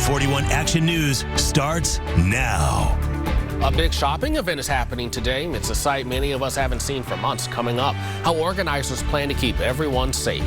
41 Action News starts now. A big shopping event is happening today. It's a sight many of us haven't seen for months. Coming up, how organizers plan to keep everyone safe.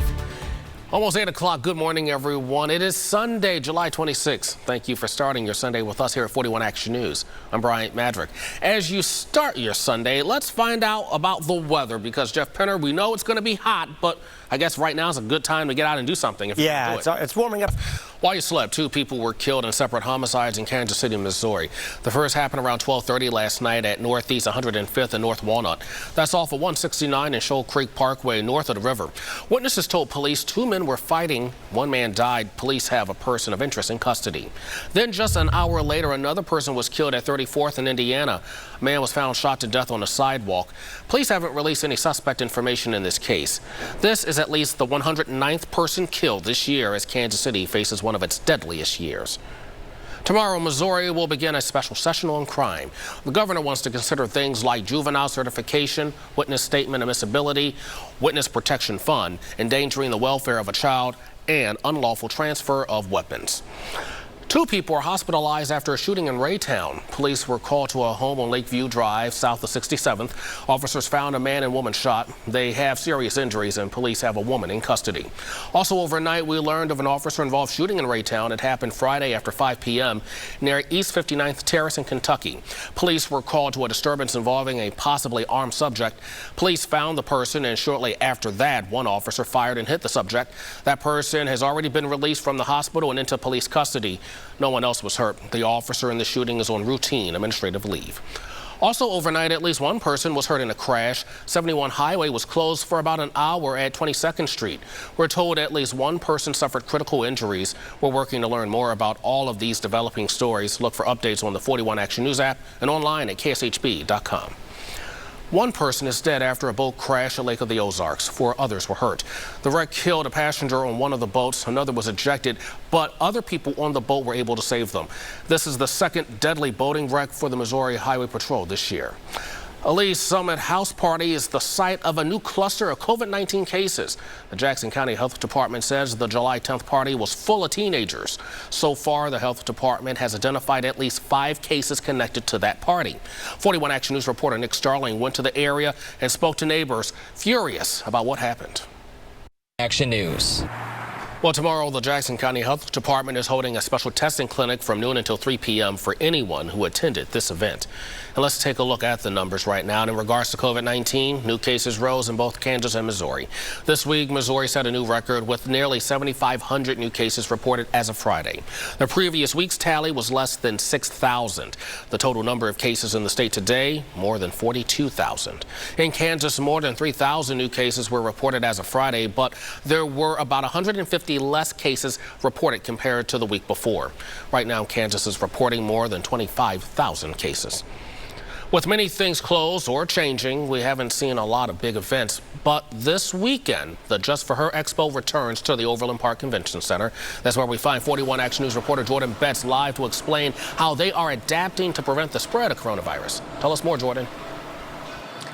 Almost 8 o'clock. Good morning, everyone. It is Sunday, July 26th. Thank you for starting your Sunday with us here at 41 Action News. I'm Bryant Madrick. As you start your Sunday, let's find out about the weather because, Jeff Penner, we know it's going to be hot, but I guess right now is a good time to get out and do something. It's warming up. While you slept, 2 people were killed in separate homicides in Kansas City, Missouri. The first happened around 12:30 last night at Northeast 105th and North Walnut. That's off of 169 and Shoal Creek Parkway north of the river. Witnesses told police 2 men were fighting. 1 man died. Police have a person of interest in custody. Then just an hour later, another person was killed at 34th in Indiana. A man was found shot to death on the sidewalk. Police haven't released any suspect information in this case. This is at least the 109th person killed this year as Kansas City faces one of its deadliest years. Tomorrow, Missouri will begin a special session on crime. The governor wants to consider things like juvenile certification, witness statement admissibility, witness protection fund, endangering the welfare of a child, and unlawful transfer of weapons. 2 people were hospitalized after a shooting in Raytown. Police were called to a home on Lakeview Drive, south of 67th. Officers found a man and woman shot. They have serious injuries, and police have a woman in custody. Also overnight, we learned of an officer-involved shooting in Raytown. It happened Friday after 5 p.m. near East 59th Terrace in Kentucky. Police were called to a disturbance involving a possibly armed subject. Police found the person, and shortly after that, one officer fired and hit the subject. That person has already been released from the hospital and into police custody. No one else was hurt. The officer in the shooting is on routine administrative leave. Also overnight, at least 1 person was hurt in a crash. 71 Highway was closed for about an hour at 22nd Street. We're told at least 1 person suffered critical injuries. We're working to learn more about all of these developing stories. Look for updates on the 41 Action News app and online at kshb.com. 1 person is dead after a boat crashed at Lake of the Ozarks. 4 others were hurt. The wreck killed a passenger on one of the boats. Another was ejected, but other people on the boat were able to save them. This is the 2nd deadly boating wreck for the Missouri Highway Patrol this year. A Lee Summit house party is the site of a new cluster of COVID-19 cases. The Jackson County Health Department says the July 10th party was full of teenagers. So far, the Health Department has identified at least 5 cases connected to that party. 41 Action News reporter Nick Starling went to the area and spoke to neighbors, furious about what happened. Action News. Well, tomorrow, the Jackson County Health Department is holding a special testing clinic from noon until 3 p.m. for anyone who attended this event. And let's take a look at the numbers right now. And in regards to COVID-19, new cases rose in both Kansas and Missouri. This week, Missouri set a new record with nearly 7,500 new cases reported as of Friday. The previous week's tally was less than 6,000. The total number of cases in the state today, more than 42,000. In Kansas, more than 3,000 new cases were reported as of Friday, but there were about 150 less cases reported compared to the week before. Right now, Kansas is reporting more than 25,000 cases. With many things closed or changing, we haven't seen a lot of big events. But this weekend, the Just For Her Expo returns to the Overland Park Convention Center. That's where we find 41 Action News reporter Jordan Betts live to explain how they are adapting to prevent the spread of coronavirus. Tell us more, Jordan.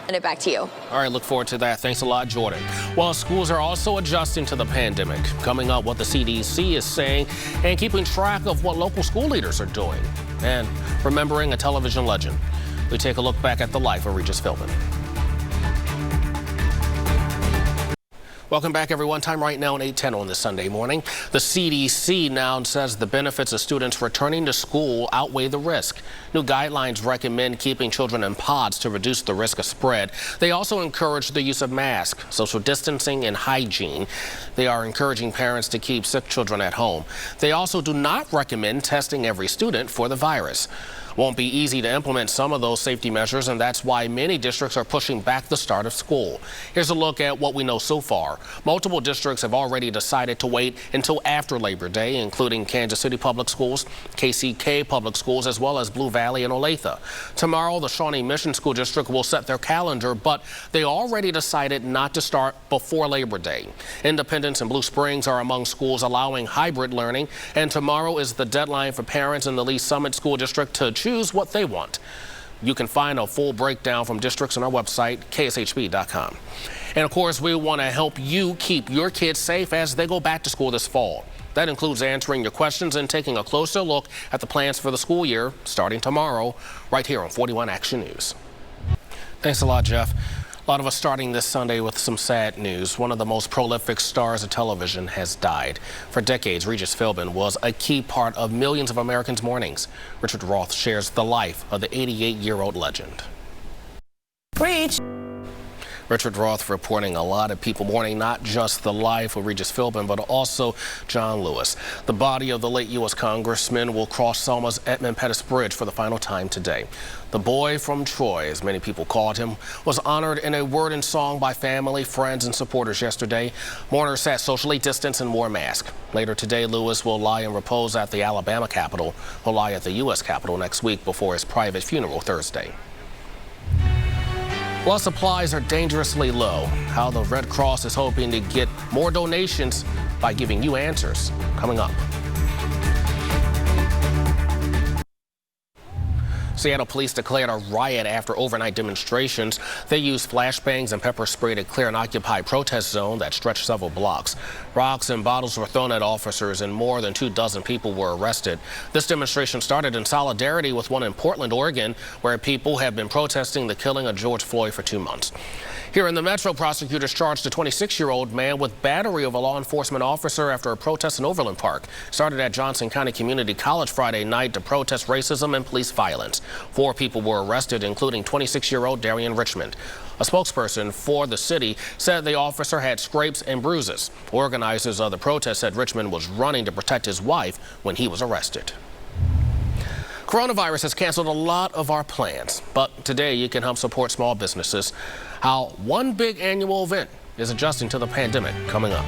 And it back to you. All right, look forward to that. Thanks a lot, Jordan. Well, schools are also adjusting to the pandemic. Coming up, what the CDC is saying and keeping track of what local school leaders are doing. And remembering a television legend. We take a look back at the life of Regis Philbin. Welcome back, everyone. Time right now at 8:10 on this Sunday morning. The CDC now says the benefits of students returning to school outweigh the risk. New guidelines recommend keeping children in pods to reduce the risk of spread. They also encourage the use of masks, social distancing, and hygiene. They are encouraging parents to keep sick children at home. They also do not recommend testing every student for the virus. Won't be easy to implement some of those safety measures, and that's why many districts are pushing back the start of school. Here's a look at what we know so far. Multiple districts have already decided to wait until after Labor Day, including Kansas City Public Schools, KCK Public Schools, as well as Blue Valley and Olathe. Tomorrow, the Shawnee Mission School District will set their calendar, but they already decided not to start before Labor Day. Independence and Blue Springs are among schools allowing hybrid learning, and tomorrow is the deadline for parents in the Lee Summit School District to choose what they want. You can find a full breakdown from districts on our website, kshb.com. And of course, we want to help you keep your kids safe as they go back to school this fall. That includes answering your questions and taking a closer look at the plans for the school year starting tomorrow, right here on 41 Action News. Thanks a lot, Jeff. A lot of us starting this Sunday with some sad news. One of the most prolific stars of television has died. For decades, Regis Philbin was a key part of millions of Americans' mornings. Richard Roth shares the life of the 88-year-old legend. Preach. Richard Roth reporting a lot of people mourning not just the life of Regis Philbin, but also John Lewis. The body of the late U.S. Congressman will cross Selma's Edmund Pettus Bridge for the final time today. The boy from Troy, as many people called him, was honored in a word and song by family, friends, and supporters yesterday. Mourners sat socially distanced and wore masks. Later today, Lewis will lie in repose at the Alabama Capitol. He'll lie at the U.S. Capitol next week before his private funeral Thursday. While supplies are dangerously low, how the Red Cross is hoping to get more donations by giving you answers. Coming up. Seattle police declared a riot after overnight demonstrations. They used flashbangs and pepper spray to clear an occupied protest zone that stretched several blocks. Rocks and bottles were thrown at officers and more than 24 people were arrested. This demonstration started in solidarity with one in Portland, Oregon, where people have been protesting the killing of George Floyd for 2 months. Here in the Metro, prosecutors charged a 26-year-old man with battery of a law enforcement officer after a protest in Overland Park started at Johnson County Community College Friday night to protest racism and police violence. 4 people were arrested, including 26-year-old Darian Richmond. A spokesperson for the city said the officer had scrapes and bruises. Organizers of the protest said Richmond was running to protect his wife when he was arrested. Coronavirus has canceled a lot of our plans, but today you can help support small businesses. How one big annual event is adjusting to the pandemic, coming up.